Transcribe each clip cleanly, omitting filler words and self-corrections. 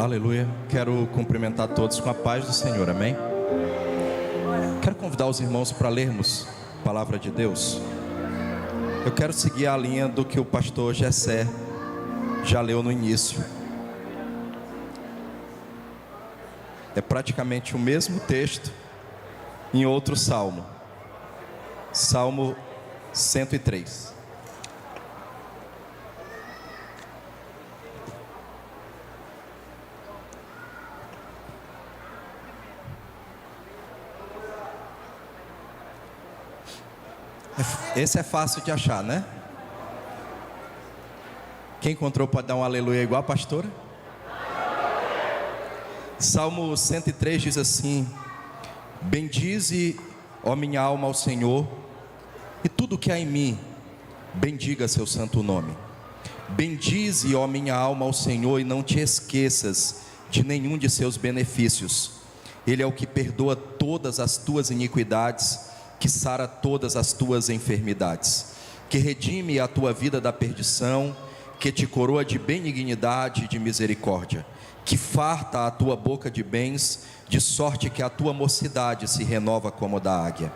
Aleluia. Quero cumprimentar todos com a paz do Senhor, amém? Quero convidar os irmãos para lermos a palavra de Deus. Eu quero seguir a linha do que o pastor Gessé já leu no início. É praticamente o mesmo texto em outro salmo. Salmo 103. Esse é fácil de achar, né? Quem encontrou pode dar um aleluia igual a pastora? Salmo 103 diz assim: bendize, ó minha alma, ao Senhor, e tudo que há em mim, bendiga seu santo nome. Bendize, ó minha alma, ao Senhor, e não te esqueças de nenhum de seus benefícios. Ele é o que perdoa todas as tuas iniquidades, que sara todas as tuas enfermidades, que redime a tua vida da perdição, que te coroa de benignidade e de misericórdia, que farta a tua boca de bens, de sorte que a tua mocidade se renova como a da águia.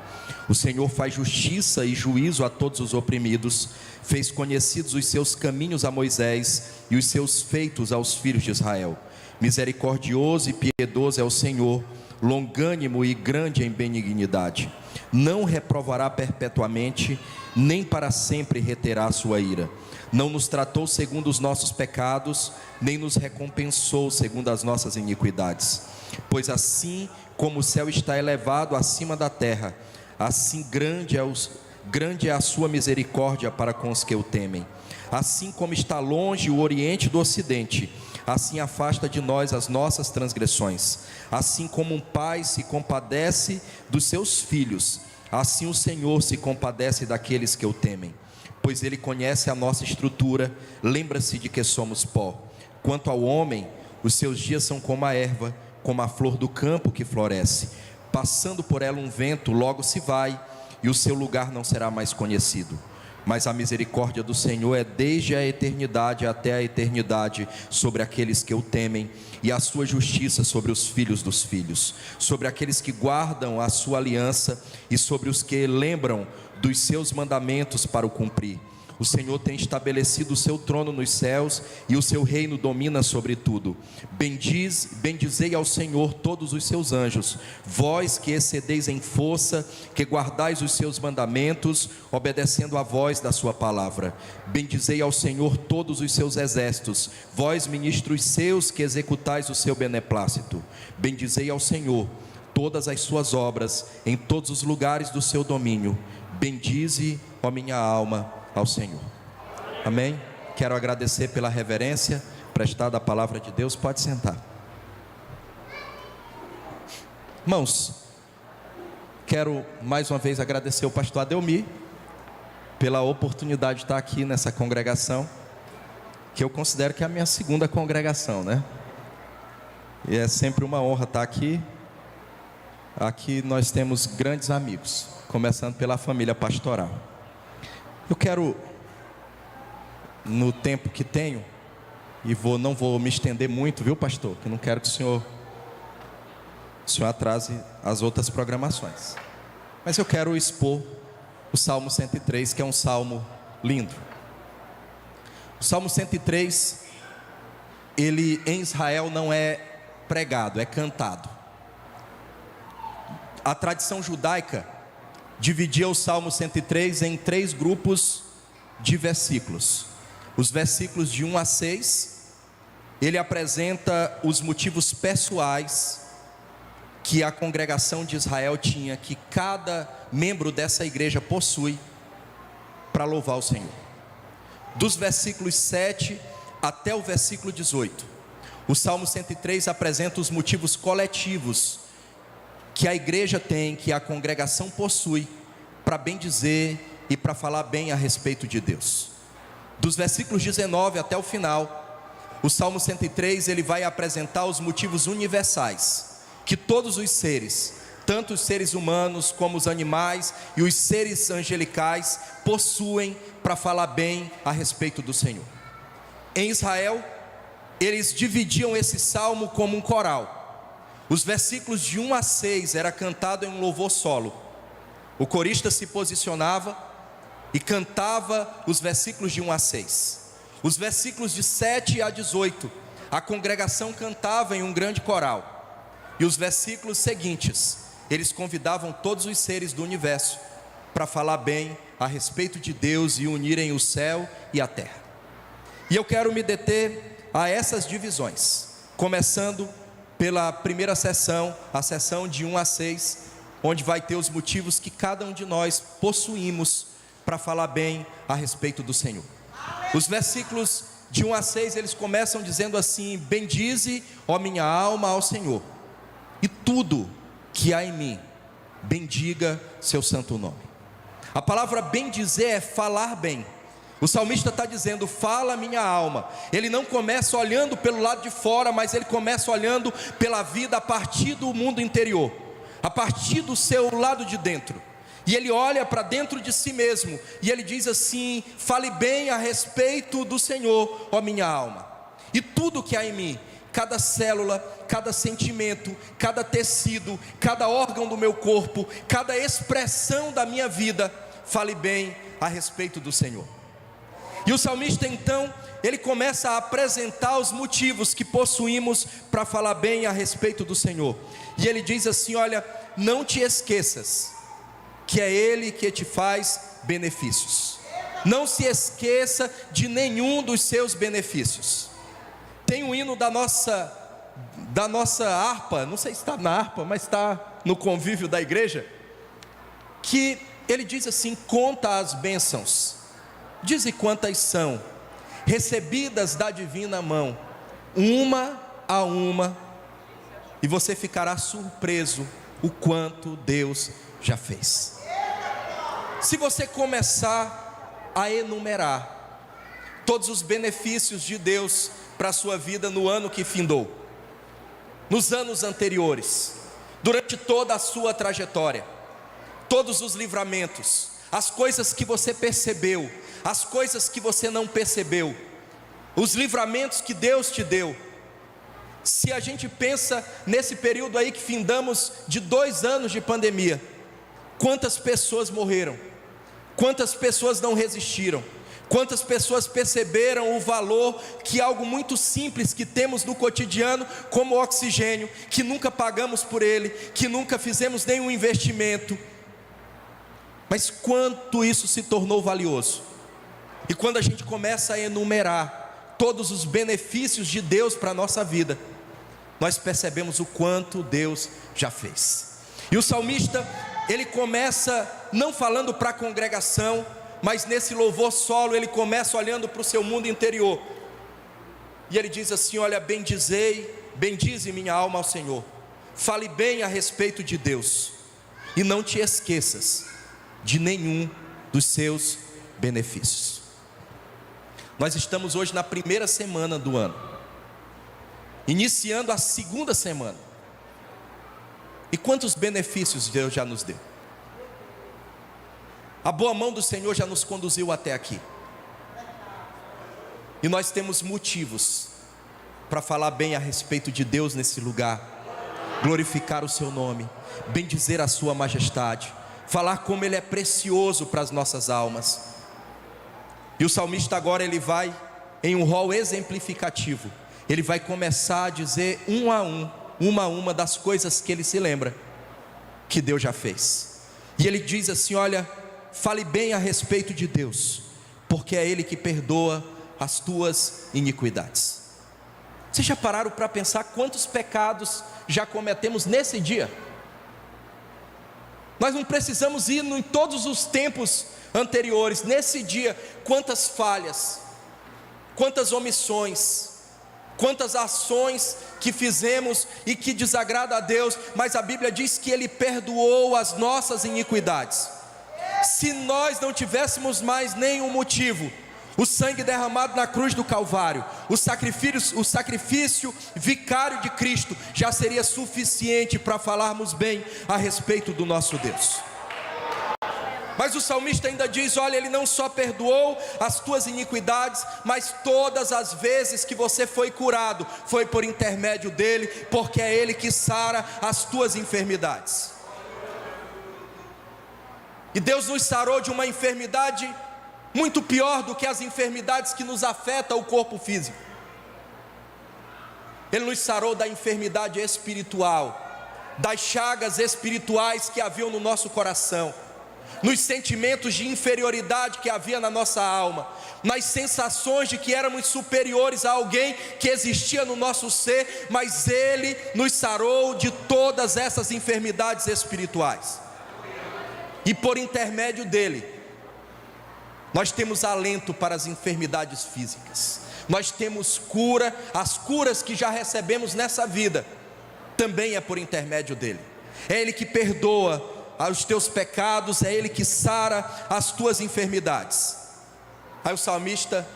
O Senhor faz justiça e juízo a todos os oprimidos, fez conhecidos os seus caminhos a Moisés e os seus feitos aos filhos de Israel. Misericordioso e piedoso é o Senhor, longânimo e grande em benignidade. Não reprovará perpetuamente, nem para sempre reterá sua ira. Não nos tratou segundo os nossos pecados, nem nos recompensou segundo as nossas iniquidades. Pois assim como o céu está elevado acima da terra, assim grande é a sua misericórdia para com os que o temem. Assim como está longe o oriente do ocidente, assim afasta de nós as nossas transgressões. Assim como um pai se compadece dos seus filhos, assim o Senhor se compadece daqueles que o temem. Pois Ele conhece a nossa estrutura, lembra-se de que somos pó. Quanto ao homem, os seus dias são como a erva, como a flor do campo que floresce. Passando por ela um vento, logo se vai, e o seu lugar não será mais conhecido. Mas a misericórdia do Senhor é desde a eternidade até a eternidade sobre aqueles que o temem, e a sua justiça sobre os filhos dos filhos, sobre aqueles que guardam a sua aliança e sobre os que lembram dos seus mandamentos para o cumprir. O Senhor tem estabelecido o seu trono nos céus, e o seu reino domina sobre tudo. Bendizei ao Senhor todos os seus anjos, vós que excedeis em força, que guardais os seus mandamentos, obedecendo a voz da sua palavra. Bendizei ao Senhor todos os seus exércitos, vós ministros seus que executais o seu beneplácito. Bendizei ao Senhor todas as suas obras, em todos os lugares do seu domínio. Bendize, ó minha alma, ao Senhor. Amém? Quero agradecer pela reverência prestada à palavra de Deus. Pode sentar. Irmãos, quero mais uma vez agradecer ao pastor Adelmir pela oportunidade de estar aqui nessa congregação, que eu considero que é a minha segunda congregação, né? E é sempre uma honra estar aqui. Aqui nós temos grandes amigos, começando pela família pastoral. Eu quero, no tempo que tenho, e não vou me estender muito, viu, pastor? Que não quero que o senhor atrase as outras programações. Mas eu quero expor o Salmo 103, que é um salmo lindo. O Salmo 103, ele em Israel não é pregado, é cantado. A tradição judaica dividia o Salmo 103 em 3 grupos de versículos. Os versículos de 1 a 6, ele apresenta os motivos pessoais que a congregação de Israel tinha, que cada membro dessa igreja possui, para louvar o Senhor. Dos versículos 7 até o versículo 18, o Salmo 103 apresenta os motivos coletivos que a igreja tem, que a congregação possui, para bem dizer e para falar bem a respeito de Deus. Dos versículos 19 até o final, o Salmo 103, ele vai apresentar os motivos universais, que todos os seres, tanto os seres humanos como os animais e os seres angelicais, possuem para falar bem a respeito do Senhor. Em Israel, eles dividiam esse salmo como um coral. Os versículos de 1 a 6 era cantado em um louvor solo. O corista se posicionava e cantava os versículos de 1 a 6. Os versículos de 7 a 18, a congregação cantava em um grande coral. E os versículos seguintes, eles convidavam todos os seres do universo para falar bem a respeito de Deus e unirem o céu e a terra. E eu quero me deter a essas divisões, começando pela primeira sessão, a sessão de 1 a 6, onde vai ter os motivos que cada um de nós possuímos para falar bem a respeito do Senhor. Os versículos de 1 a 6, eles começam dizendo assim: bendize, ó minha alma, ao Senhor, e tudo que há em mim, bendiga seu santo nome. A palavra bendizer é falar bem. O salmista está dizendo: fala minha alma. Ele não começa olhando pelo lado de fora, mas ele começa olhando pela vida a partir do mundo interior, a partir do seu lado de dentro. E ele olha para dentro de si mesmo, e ele diz assim: fale bem a respeito do Senhor, ó minha alma, e tudo que há em mim, cada célula, cada sentimento, cada tecido, cada órgão do meu corpo, cada expressão da minha vida, fale bem a respeito do Senhor. E o salmista então, ele começa a apresentar os motivos que possuímos para falar bem a respeito do Senhor. E ele diz assim: olha, não te esqueças que é Ele que te faz benefícios. Não se esqueça de nenhum dos seus benefícios. Tem um hino da nossa harpa, não sei se está na harpa, mas está no convívio da igreja, que ele diz assim: conta as bênçãos, dize quantas são, recebidas da divina mão, uma a uma, e você ficará surpreso o quanto Deus já fez. Se você começar a enumerar todos os benefícios de Deus para a sua vida no ano que findou, nos anos anteriores, durante toda a sua trajetória, todos os livramentos, as coisas que você percebeu, as coisas que você não percebeu, os livramentos que Deus te deu. Se a gente pensa nesse período aí que findamos de 2 anos de pandemia, quantas pessoas morreram, quantas pessoas não resistiram, quantas pessoas perceberam o valor que algo muito simples que temos no cotidiano, como o oxigênio, que nunca pagamos por ele, que nunca fizemos nenhum investimento, mas quanto isso se tornou valioso. E quando a gente começa a enumerar todos os benefícios de Deus para a nossa vida, nós percebemos o quanto Deus já fez. E o salmista, ele começa não falando para a congregação, mas nesse louvor solo ele começa olhando para o seu mundo interior, e ele diz assim: olha, bendize minha alma ao Senhor, fale bem a respeito de Deus, e não te esqueças de nenhum dos seus benefícios. Nós estamos hoje na primeira semana do ano, iniciando a segunda semana, e quantos benefícios Deus já nos deu? A boa mão do Senhor já nos conduziu até aqui, e nós temos motivos para falar bem a respeito de Deus nesse lugar, glorificar o seu nome, bendizer a sua majestade, falar como Ele é precioso para as nossas almas. E o salmista agora ele vai em um rol exemplificativo, ele vai começar a dizer uma a uma das coisas que ele se lembra que Deus já fez. E ele diz assim: olha, fale bem a respeito de Deus, porque é Ele que perdoa as tuas iniquidades. Vocês já pararam para pensar quantos pecados já cometemos nesse dia? Nós não precisamos ir em todos os tempos anteriores, nesse dia, quantas falhas, quantas omissões, quantas ações que fizemos e que desagrada a Deus, mas a Bíblia diz que Ele perdoou as nossas iniquidades. Se nós não tivéssemos mais nenhum motivo, o sangue derramado na cruz do Calvário, o sacrifício vicário de Cristo, já seria suficiente para falarmos bem a respeito do nosso Deus. Mas o salmista ainda diz: olha, Ele não só perdoou as tuas iniquidades, mas todas as vezes que você foi curado, foi por intermédio dEle, porque é Ele que sara as tuas enfermidades. E Deus nos sarou de uma enfermidade muito pior do que as enfermidades que nos afetam o corpo físico. Ele nos sarou da enfermidade espiritual, das chagas espirituais que haviam no nosso coração, nos sentimentos de inferioridade que havia na nossa alma, nas sensações de que éramos superiores a alguém que existia no nosso ser, mas Ele nos sarou de todas essas enfermidades espirituais. E por intermédio dEle, nós temos alento para as enfermidades físicas, nós temos cura. As curas que já recebemos nessa vida, também é por intermédio dEle. É Ele que perdoa os teus pecados, é Ele que sara as tuas enfermidades. Aí o salmista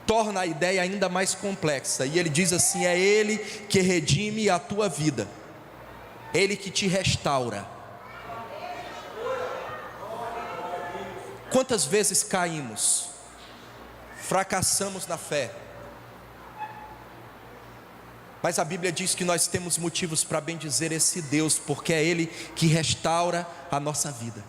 torna a ideia ainda mais complexa, e ele diz assim: é Ele que redime a tua vida, Ele que te restaura. Quantas vezes caímos, fracassamos na fé, mas a Bíblia diz que nós temos motivos para bendizer esse Deus, porque é Ele que restaura a nossa vida.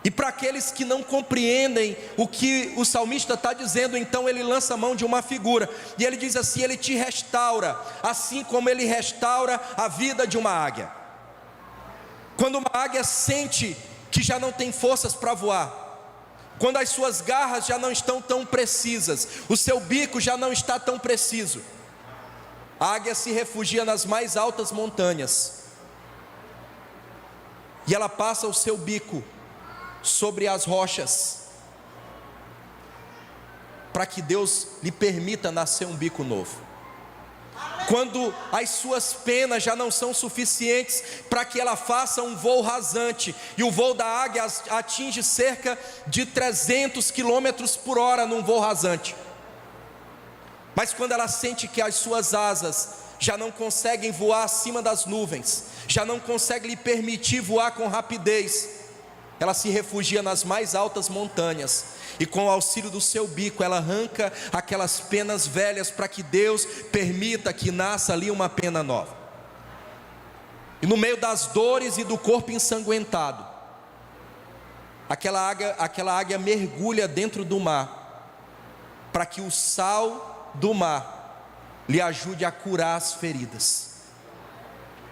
E para aqueles que não compreendem o que o salmista está dizendo, então ele lança a mão de uma figura, e ele diz assim: Ele te restaura, assim como Ele restaura a vida de uma águia. Quando uma águia sente que já não tem forças para voar, quando as suas garras já não estão tão precisas, o seu bico já não está tão preciso, a águia se refugia nas mais altas montanhas, e ela passa o seu bico sobre as rochas, para que Deus lhe permita nascer um bico novo. Quando as suas penas já não são suficientes para que ela faça um voo rasante, e o voo da águia atinge cerca de 300 km por hora num voo rasante, mas quando ela sente que as suas asas já não conseguem voar acima das nuvens, já não conseguem lhe permitir voar com rapidez, ela se refugia nas mais altas montanhas, e com o auxílio do seu bico, ela arranca aquelas penas velhas, para que Deus permita que nasça ali uma pena nova. E no meio das dores e do corpo ensanguentado, aquela águia mergulha dentro do mar, para que o sal do mar lhe ajude a curar as feridas.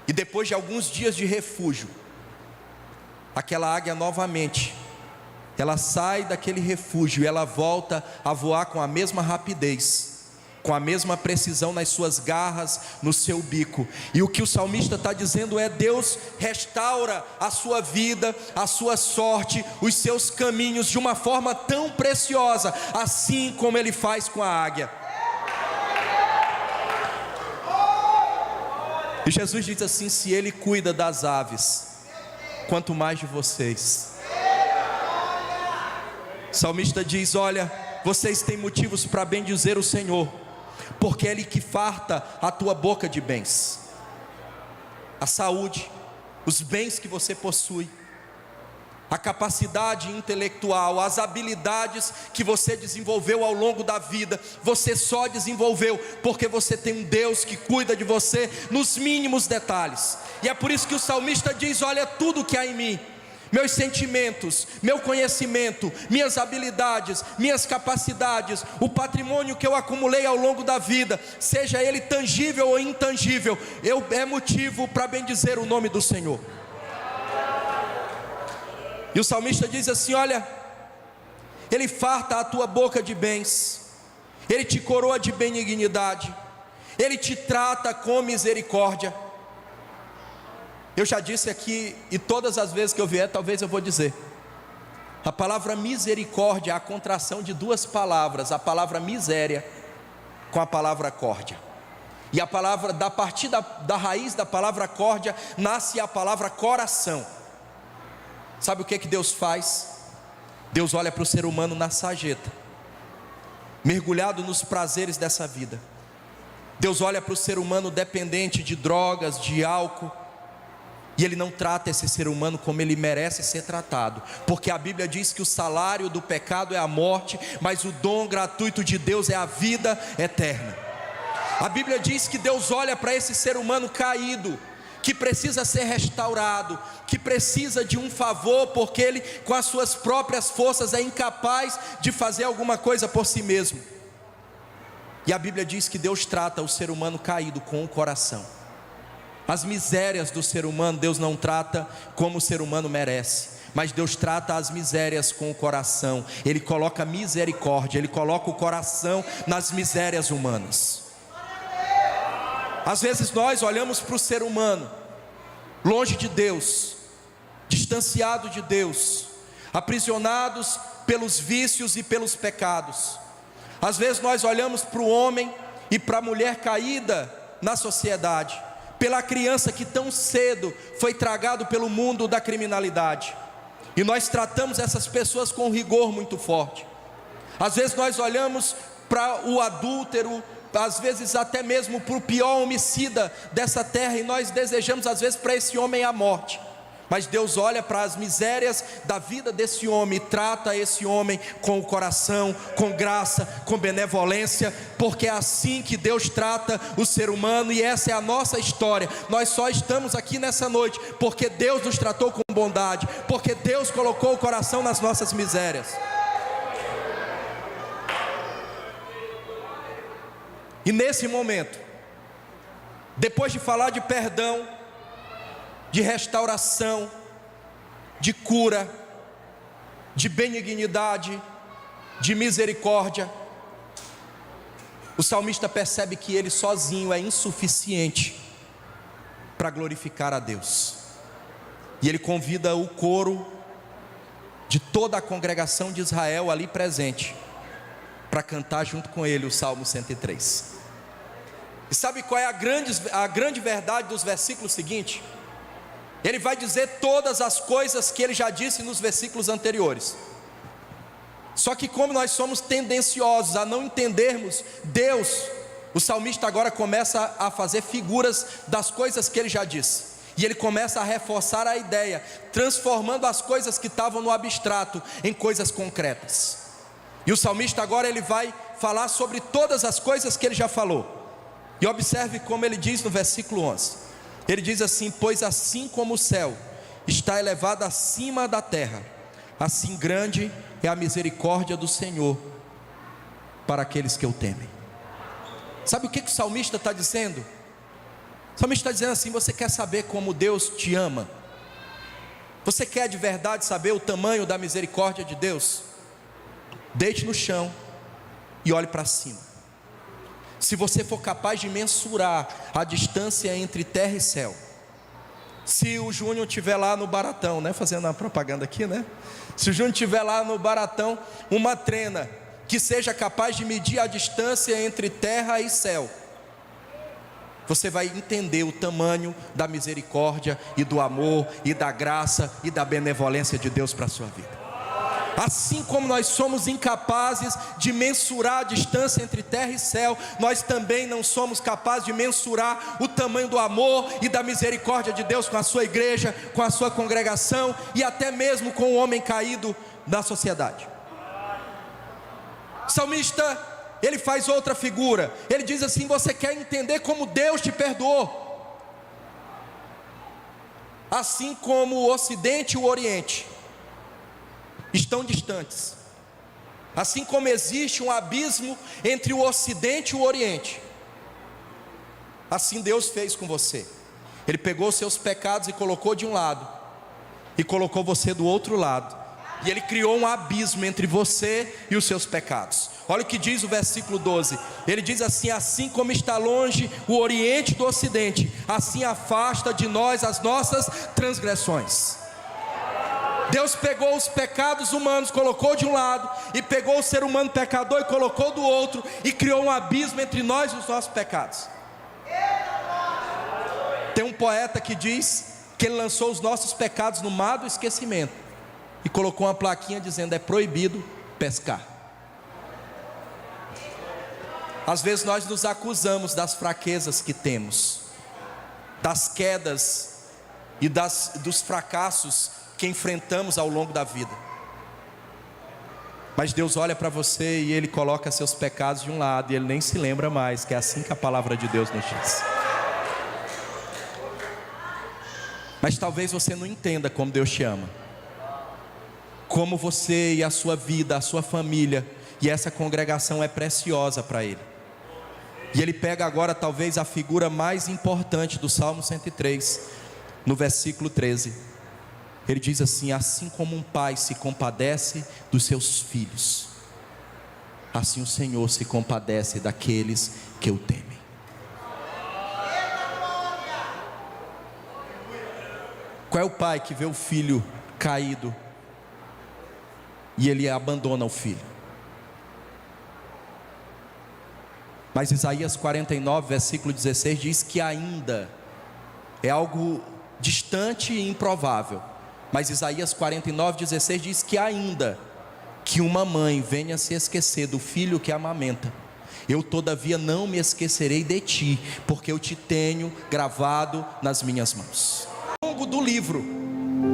E depois de alguns dias de refúgio, aquela águia novamente, ela sai daquele refúgio e ela volta a voar com a mesma rapidez, com a mesma precisão nas suas garras, no seu bico. E o que o salmista está dizendo é: Deus restaura a sua vida, a sua sorte, os seus caminhos de uma forma tão preciosa, assim como Ele faz com a águia. E Jesus diz assim: se Ele cuida das aves, quanto mais de vocês. O salmista diz: olha, vocês têm motivos para bendizer o Senhor, porque é Ele que farta a tua boca de bens, a saúde, os bens que você possui, a capacidade intelectual, as habilidades que você desenvolveu ao longo da vida, você só desenvolveu porque você tem um Deus que cuida de você nos mínimos detalhes. E é por isso que o salmista diz: olha, tudo que há em mim, meus sentimentos, meu conhecimento, minhas habilidades, minhas capacidades, o patrimônio que eu acumulei ao longo da vida, seja ele tangível ou intangível, é motivo para bendizer o nome do Senhor. E o salmista diz assim: olha, Ele farta a tua boca de bens, Ele te coroa de benignidade, Ele te trata com misericórdia. Eu já disse aqui, e todas as vezes que eu vier, talvez eu vou dizer, a palavra misericórdia é a contração de duas palavras, a palavra miséria com a palavra córdia. E a palavra, a partir da raiz da palavra córdia, nasce a palavra coração. Sabe o que Deus faz? Deus olha para o ser humano na sarjeta, mergulhado nos prazeres dessa vida. Deus olha para o ser humano dependente de drogas, de álcool, E Ele não trata esse ser humano como ele merece ser tratado, porque a Bíblia diz que o salário do pecado é a morte, mas o dom gratuito de Deus é a vida eterna. A Bíblia diz que Deus olha para esse ser humano caído, que precisa ser restaurado, que precisa de um favor, porque ele com as suas próprias forças é incapaz de fazer alguma coisa por si mesmo. E a Bíblia diz que Deus trata o ser humano caído com o coração. As misérias do ser humano Deus não trata como o ser humano merece, mas Deus trata as misérias com o coração. Ele coloca misericórdia, Ele coloca o coração nas misérias humanas. Às vezes nós olhamos para o ser humano longe de Deus, distanciado de Deus, aprisionados pelos vícios e pelos pecados. Às vezes nós olhamos para o homem e para a mulher caída na sociedade, pela criança que tão cedo foi tragado pelo mundo da criminalidade, e nós tratamos essas pessoas com rigor muito forte. Às vezes nós olhamos para o adúltero, às vezes até mesmo para o pior homicida dessa terra, e nós desejamos às vezes para esse homem a morte. Mas Deus olha para as misérias da vida desse homem e trata esse homem com o coração, com graça, com benevolência, porque é assim que Deus trata o ser humano, e essa é a nossa história. Nós só estamos aqui nessa noite porque Deus nos tratou com bondade, porque Deus colocou o coração nas nossas misérias. E nesse momento, depois de falar de perdão, de restauração, de cura, de benignidade, de misericórdia, o salmista percebe que ele sozinho é insuficiente para glorificar a Deus, e ele convida o coro de toda a congregação de Israel ali presente para cantar junto com ele o Salmo 103. E sabe qual é a grande verdade dos versículos seguintes? Ele vai dizer todas as coisas que ele já disse nos versículos anteriores. Só que como nós somos tendenciosos a não entendermos Deus, o salmista agora começa a fazer figuras das coisas que ele já disse. E ele começa a reforçar a ideia, transformando as coisas que estavam no abstrato em coisas concretas. E o salmista agora ele vai falar sobre todas as coisas que ele já falou. E observe como ele diz no versículo 11. Ele diz assim: pois assim como o céu está elevado acima da terra, assim grande é a misericórdia do Senhor para aqueles que o temem. Sabe o que o salmista está dizendo? O salmista está dizendo assim: você quer saber como Deus te ama? Você quer de verdade saber o tamanho da misericórdia de Deus? Deite no chão e olhe para cima. Se você for capaz de mensurar a distância entre terra e céu, se o Júnior estiver lá no Baratão, né, fazendo a propaganda aqui, né? Se o Júnior estiver lá no Baratão, uma trena que seja capaz de medir a distância entre terra e céu, você vai entender o tamanho da misericórdia e do amor e da graça e da benevolência de Deus para a sua vida. Assim como nós somos incapazes de mensurar a distância entre terra e céu, nós também não somos capazes de mensurar o tamanho do amor e da misericórdia de Deus com a sua igreja, com a sua congregação e até mesmo com o homem caído da sociedade. O salmista, ele faz outra figura. Ele diz assim: você quer entender como Deus te perdoou? Assim como o Ocidente e o Oriente estão distantes, assim como existe um abismo entre o Ocidente e o Oriente, assim Deus fez com você. Ele pegou os seus pecados e colocou de um lado, e colocou você do outro lado, e Ele criou um abismo entre você e os seus pecados. Olha o que diz o versículo 12, ele diz assim: assim como está longe o Oriente do Ocidente, assim afasta de nós as nossas transgressões. Deus pegou os pecados humanos, colocou de um lado, e pegou o ser humano pecador e colocou do outro, e criou um abismo entre nós e os nossos pecados. Tem um poeta que diz que ele lançou os nossos pecados no mar do esquecimento e colocou uma plaquinha dizendo: é proibido pescar. Às vezes nós nos acusamos das fraquezas que temos, das quedas e dos fracassos que enfrentamos ao longo da vida. Mas Deus olha para você e Ele coloca seus pecados de um lado e Ele nem se lembra mais, que é assim que a palavra de Deus nos diz. Mas talvez você não entenda como Deus te ama, como você e a sua vida, a sua família e essa congregação é preciosa para Ele. E Ele pega agora talvez a figura mais importante do Salmo 103, no versículo 13. Ele diz assim: assim como um pai se compadece dos seus filhos, assim o Senhor se compadece daqueles que o temem. Qual é o pai que vê o filho caído e ele abandona o filho? Mas Isaías 49, versículo 16 diz que ainda é algo distante e improvável. Mas Isaías 49, 16 diz que ainda que uma mãe venha se esquecer do filho que amamenta, eu todavia não me esquecerei de ti, porque eu te tenho gravado nas minhas mãos. Ao longo do livro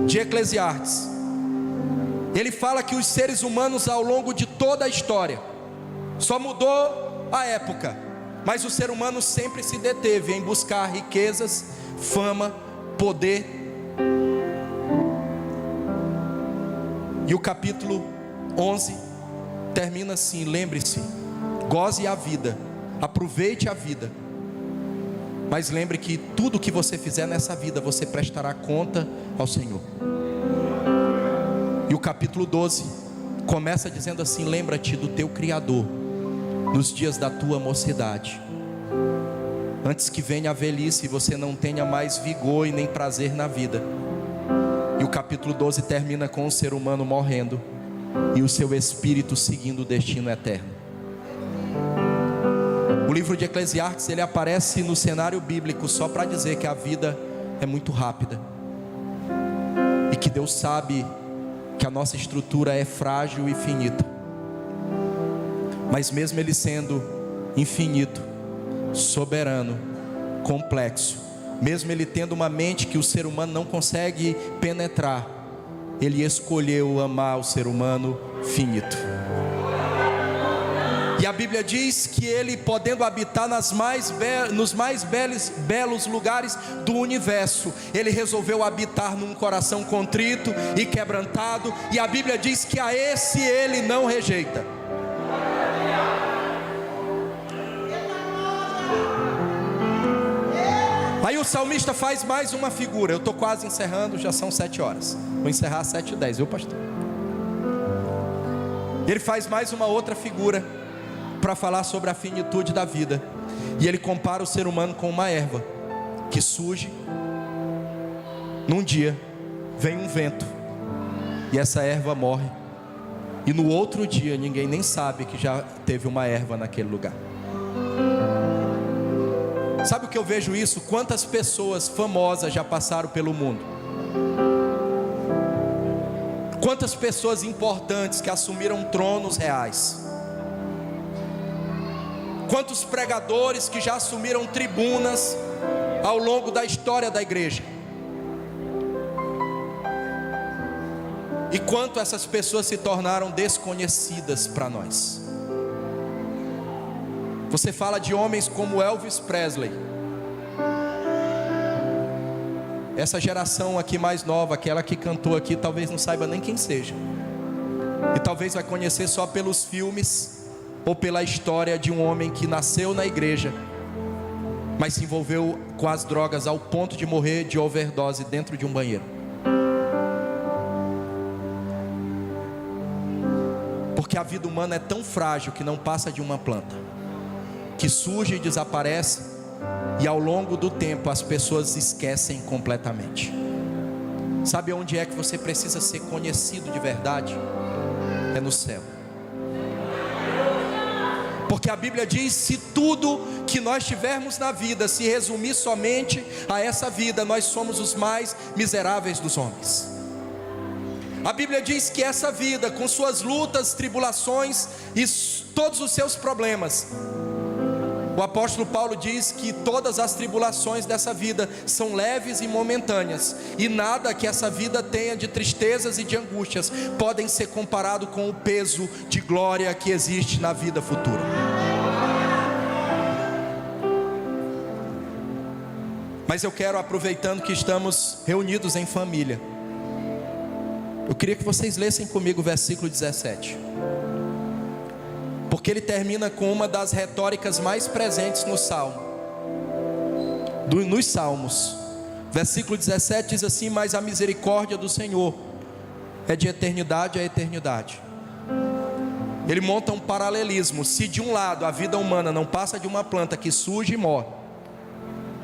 de Eclesiastes, ele fala que os seres humanos ao longo de toda a história, só mudou a época, mas o ser humano sempre se deteve em buscar riquezas, fama, poder. E o capítulo 11 termina assim: lembre-se, goze a vida, aproveite a vida, mas lembre que tudo que você fizer nessa vida, você prestará conta ao Senhor. E o capítulo 12 começa dizendo assim: lembra-te do teu Criador nos dias da tua mocidade, antes que venha a velhice e você não tenha mais vigor e nem prazer na vida. E o capítulo 12 termina com o ser humano morrendo e o seu espírito seguindo o destino eterno. O livro de Eclesiastes, ele aparece no cenário bíblico só para dizer que a vida é muito rápida e que Deus sabe que a nossa estrutura é frágil e finita. Mas mesmo Ele sendo infinito, soberano, complexo, mesmo Ele tendo uma mente que o ser humano não consegue penetrar, Ele escolheu amar o ser humano finito. E a Bíblia diz que Ele, podendo habitar nos mais belos lugares do universo, Ele resolveu habitar num coração contrito e quebrantado. E a Bíblia diz que a esse Ele não rejeita. Aí o salmista faz mais uma figura. Eu estou quase encerrando, já são 7 horas. Vou encerrar às 7h10, viu, pastor? Ele faz mais uma outra figura para falar sobre a finitude da vida. E ele compara o ser humano com uma erva que surge. Num dia vem um vento e essa erva morre. E no outro dia ninguém nem sabe que já teve uma erva naquele lugar. Sabe o que eu vejo isso? Quantas pessoas famosas já passaram pelo mundo? Quantas pessoas importantes que assumiram tronos reais? Quantos pregadores que já assumiram tribunas ao longo da história da igreja? E quanto essas pessoas se tornaram desconhecidas para nós? Você fala de homens como Elvis Presley. Essa geração aqui mais nova, aquela que cantou aqui, talvez não saiba nem quem seja. E talvez vai conhecer só pelos filmes ou pela história de um homem que nasceu na igreja, mas se envolveu com as drogas ao ponto de morrer de overdose dentro de um banheiro. Porque a vida humana é tão frágil que não passa de uma planta, que surge e desaparece, e ao longo do tempo as pessoas esquecem completamente. Sabe onde é que você precisa ser conhecido de verdade? É no céu. Porque a Bíblia diz: se tudo que nós tivermos na vida se resumir somente a essa vida, nós somos os mais miseráveis dos homens. A Bíblia diz que essa vida, com suas lutas, tribulações e todos os seus problemas, O apóstolo Paulo diz que todas as tribulações dessa vida são leves e momentâneas, e nada que essa vida tenha de tristezas e de angústias podem ser comparado com o peso de glória que existe na vida futura. Mas eu quero, aproveitando que estamos reunidos em família, eu queria que vocês lessem comigo o versículo 17, porque ele termina com uma das retóricas mais presentes no Salmo, nos Salmos. Versículo 17 diz assim: mas a misericórdia do Senhor é de eternidade a eternidade. Ele monta um paralelismo. Se de um lado a vida humana não passa de uma planta que surge e morre,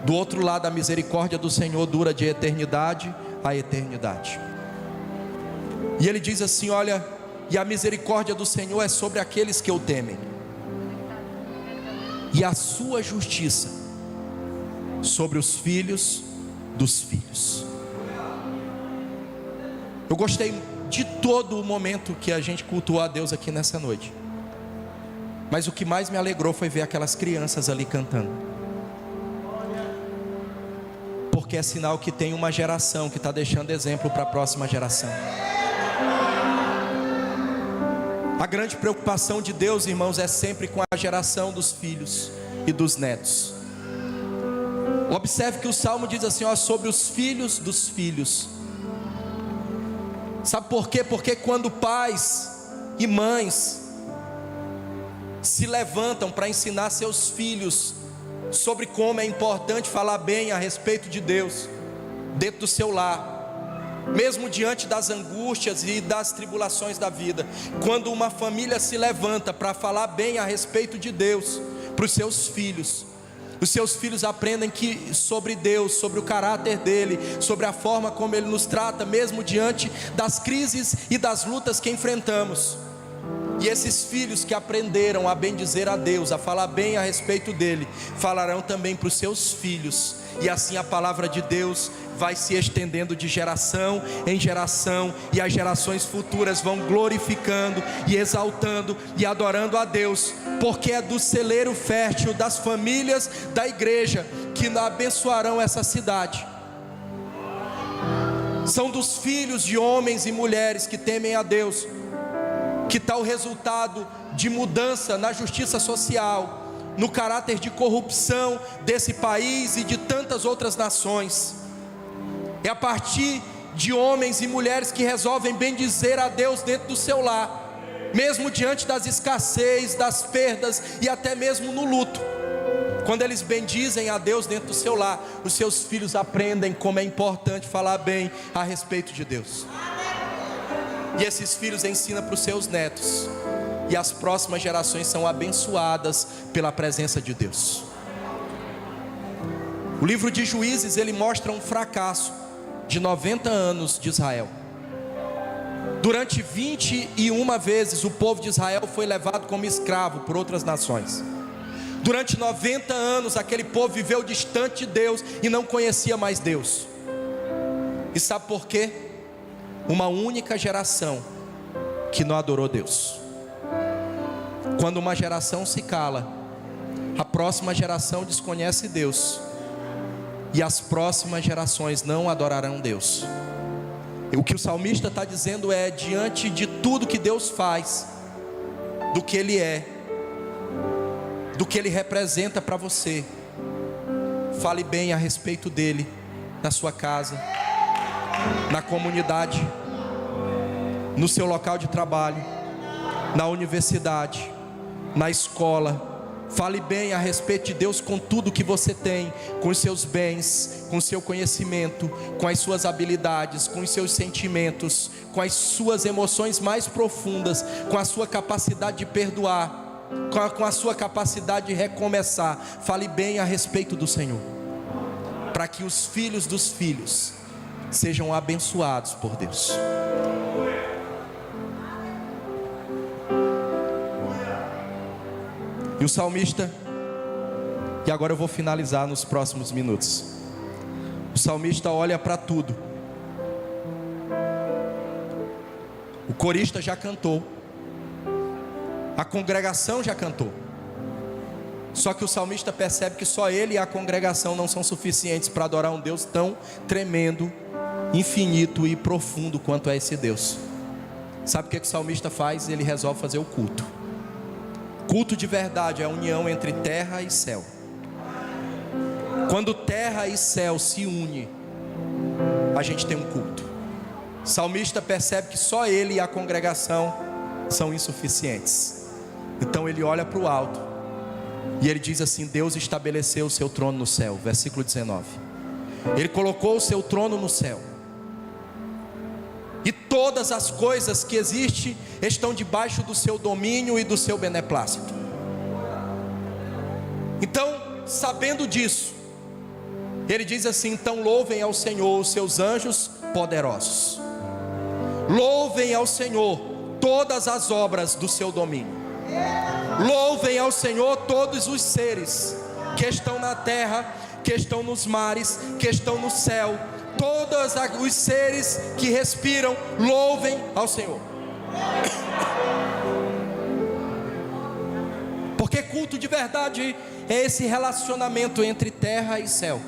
do outro lado a misericórdia do Senhor dura de eternidade a eternidade. E ele diz assim: olha, e a misericórdia do Senhor é sobre aqueles que o temem, e a sua justiça sobre os filhos dos filhos. Eu gostei de todo o momento que a gente cultuou a Deus aqui nessa noite, mas o que mais me alegrou foi ver aquelas crianças ali cantando, porque é sinal que tem uma geração que está deixando exemplo para a próxima geração. A grande preocupação de Deus, irmãos, é sempre com a geração dos filhos e dos netos. Observe que o Salmo diz assim, ó, sobre os filhos dos filhos. Sabe por quê? Porque quando pais e mães se levantam para ensinar seus filhos sobre como é importante falar bem a respeito de Deus dentro do seu lar, mesmo diante das angústias e das tribulações da vida, quando uma família se levanta para falar bem a respeito de Deus para os seus filhos, os seus filhos aprendem sobre Deus, sobre o caráter dele, sobre a forma como ele nos trata, mesmo diante das crises e das lutas que enfrentamos. E esses filhos que aprenderam a bendizer a Deus, a falar bem a respeito dele, falarão também para os seus filhos, e assim a palavra de Deus vai se estendendo de geração em geração, e as gerações futuras vão glorificando e exaltando e adorando a Deus, porque é do celeiro fértil das famílias da igreja que abençoarão essa cidade. São dos filhos de homens e mulheres que temem a Deus que está o resultado de mudança na justiça social, no caráter de corrupção desse país e de tantas outras nações. É a partir de homens e mulheres que resolvem bendizer a Deus dentro do seu lar, mesmo diante das escassez, das perdas e até mesmo no luto. Quando eles bendizem a Deus dentro do seu lar, os seus filhos aprendem como é importante falar bem a respeito de Deus. E esses filhos ensinam para os seus netos, e as próximas gerações são abençoadas pela presença de Deus. O livro de Juízes, ele mostra um fracasso de 90 anos de Israel. Durante 21 vezes o povo de Israel foi levado como escravo por outras nações. Durante 90 anos aquele povo viveu distante de Deus e não conhecia mais Deus. E sabe por quê? Uma única geração que não adorou Deus. Quando uma geração se cala, a próxima geração desconhece Deus, e as próximas gerações não adorarão Deus. E o que o salmista está dizendo é: diante de tudo que Deus faz, do que Ele é, do que Ele representa para você, fale bem a respeito dEle, na sua casa, na comunidade, no seu local de trabalho, na universidade, na escola. Fale bem a respeito de Deus com tudo que você tem, com os seus bens, com o seu conhecimento, com as suas habilidades, com os seus sentimentos, com as suas emoções mais profundas, com a sua capacidade de perdoar, com a sua capacidade de recomeçar. Fale bem a respeito do Senhor, para que os filhos dos filhos sejam abençoados por Deus. E o salmista, e agora eu vou finalizar nos próximos minutos. O salmista olha para tudo. O corista já cantou, a congregação já cantou, Só que o salmista percebe que só ele e a congregação não são suficientes para adorar um Deus tão tremendo, infinito e profundo quanto é esse Deus. Sabe o que o salmista faz? Ele resolve fazer o culto. Culto de verdade é a união entre terra e céu. Quando terra e céu se unem, a gente tem um culto. O salmista percebe que só ele e a congregação são insuficientes. Então ele olha para o alto e ele diz assim: Deus estabeleceu o seu trono no céu. Versículo 19. Ele colocou o seu trono no céu, e todas as coisas que existem estão debaixo do seu domínio e do seu beneplácito. Então, sabendo disso, ele diz assim: então louvem ao Senhor os seus anjos poderosos, louvem ao Senhor todas as obras do seu domínio, louvem ao Senhor todos os seres que estão na terra, que estão nos mares, que estão no céu. Todos os seres que respiram, louvem ao Senhor. Porque culto de verdade é esse relacionamento entre terra e céu.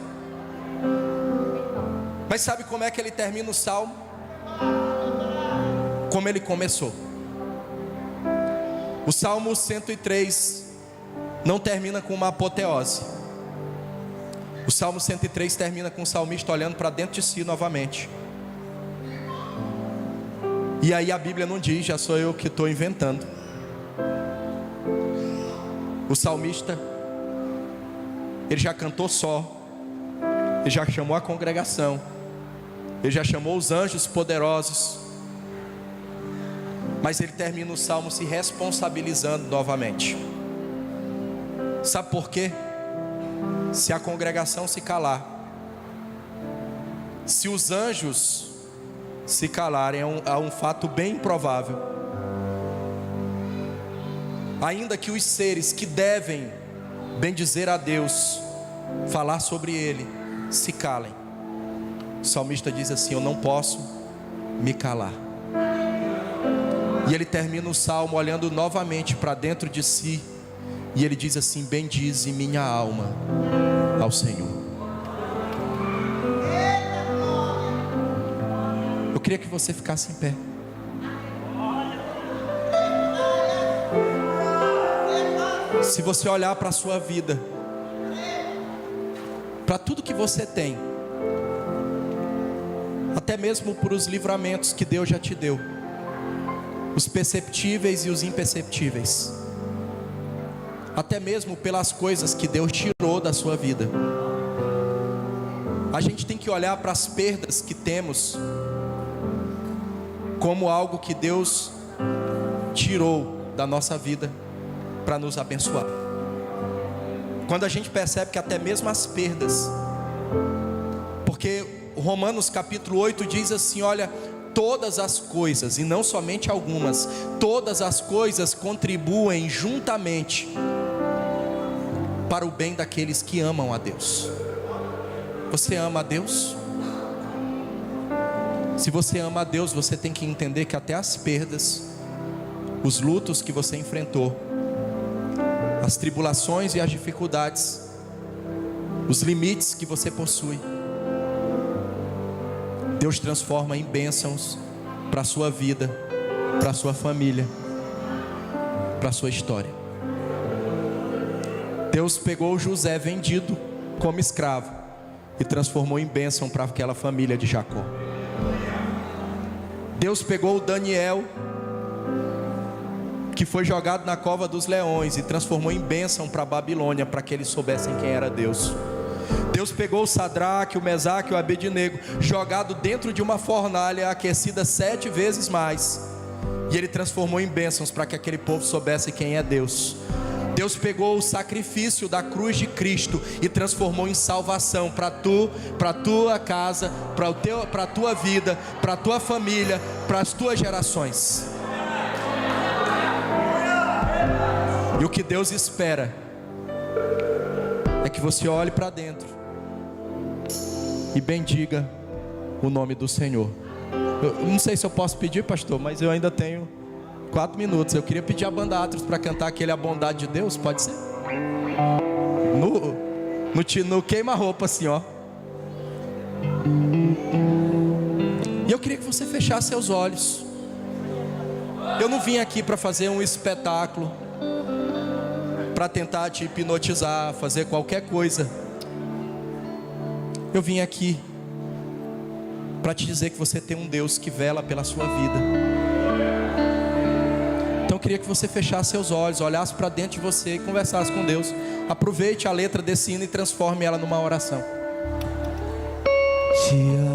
Mas sabe como é que ele termina o salmo? Como ele começou. O salmo 103 não termina com uma apoteose. O salmo 103 termina com o salmista olhando para dentro de si novamente. E aí a Bíblia não diz, já sou eu que estou inventando. O salmista, ele já cantou só, ele já chamou a congregação, ele já chamou os anjos poderosos, mas ele termina o salmo se responsabilizando novamente. Sabe por quê? Se a congregação se calar, se os anjos se calarem, é um fato bem improvável. Ainda que os seres que devem bendizer a Deus, falar sobre Ele, se calem, o salmista diz assim: eu não posso me calar. E ele termina o salmo olhando novamente para dentro de si, e ele diz assim: bendize minha alma ao Senhor. Eu queria que você ficasse em pé. Se você olhar para a sua vida, para tudo que você tem, até mesmo por os livramentos que Deus já te deu, os perceptíveis e os imperceptíveis, até mesmo pelas coisas que Deus tirou da sua vida, a gente tem que olhar para as perdas que temos como algo que Deus tirou da nossa vida para nos abençoar. Quando a gente percebe que até mesmo as perdas, porque Romanos capítulo 8 diz assim: olha, todas as coisas, e não somente algumas, todas as coisas contribuem juntamente para o bem daqueles que amam a Deus. Você ama a Deus? Se você ama a Deus, você tem que entender que até as perdas, os lutos que você enfrentou, as tribulações e as dificuldades, os limites que você possui, Deus transforma em bênçãos para a sua vida, para a sua família, para a sua história. Deus pegou José vendido como escravo e transformou em bênção para aquela família de Jacó. Deus pegou o Daniel, que foi jogado na cova dos leões, e transformou em bênção para a Babilônia, para que eles soubessem quem era Deus. Deus pegou o Sadraque, o Mesaque e o Abednego, jogado dentro de uma fornalha aquecida 7 vezes mais, e Ele transformou em bênçãos para que aquele povo soubesse quem é Deus. Deus pegou o sacrifício da cruz de Cristo e transformou em salvação para a tua casa, para a tua vida, para a tua família, para as tuas gerações. E o que Deus espera é que você olhe para dentro e bendiga o nome do Senhor. Eu não sei se eu posso pedir, pastor, mas eu ainda tenho 4 minutos. Eu queria pedir a banda Atros para cantar aquele A Bondade de Deus, pode ser? No queima-roupa assim, ó. E eu queria que você fechasse seus olhos. Eu não vim aqui para fazer um espetáculo, para tentar te hipnotizar, fazer qualquer coisa. Eu vim aqui para te dizer que você tem um Deus que vela pela sua vida. Então eu queria que você fechasse seus olhos, olhasse para dentro de você e conversasse com Deus. Aproveite a letra desse hino e transforme ela numa oração. Te amo.